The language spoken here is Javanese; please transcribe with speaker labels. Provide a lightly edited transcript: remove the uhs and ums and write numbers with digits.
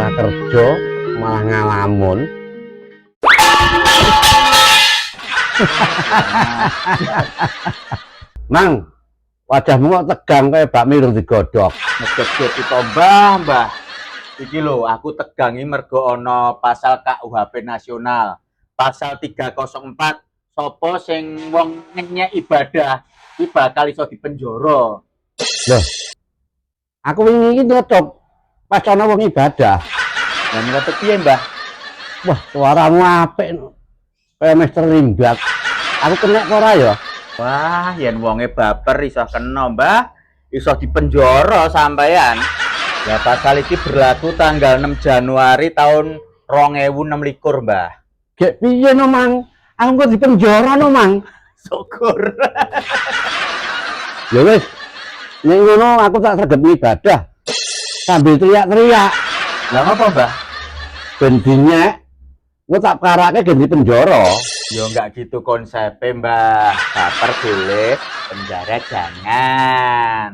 Speaker 1: ora kerja malah ngalamun. Mang, wajahmu kok tegang kayak bakmi urung digodhog.
Speaker 2: Ngeget itu mbah. Iki lho, aku tegangi mergo ana pasal KUHP nasional. Pasal 304. Sopo sing wong ngenyek ibadah iki bakal iso dipenjara.
Speaker 1: Loh, aku wingi iki nutup pas ana wong ibadah.
Speaker 2: Lah nutup piye, Mbah?
Speaker 1: Wah, suaramu apik. Kayak Mister Rimbat. Aku kena apa ora ya?
Speaker 2: Wah, yen wonge baper iso kena, Mbah. Iso dipenjara sampean. Ya pasal iki berlaku tanggal 6 Januari tahun 2026, Mbah.
Speaker 1: Gek piye no, Mang? Aku kok dipenjara no, Mang.
Speaker 2: Syukur.
Speaker 1: Ya wis. Nek ngono aku tak sregep ibadah. Sambil teriak-teriak.
Speaker 2: Lah apa, Mbah?
Speaker 1: Ben dinyek. Engko tak parake gen dipenjara.
Speaker 2: Ya enggak gitu konsepnya, Mbah. Baper boleh, penjara jangan.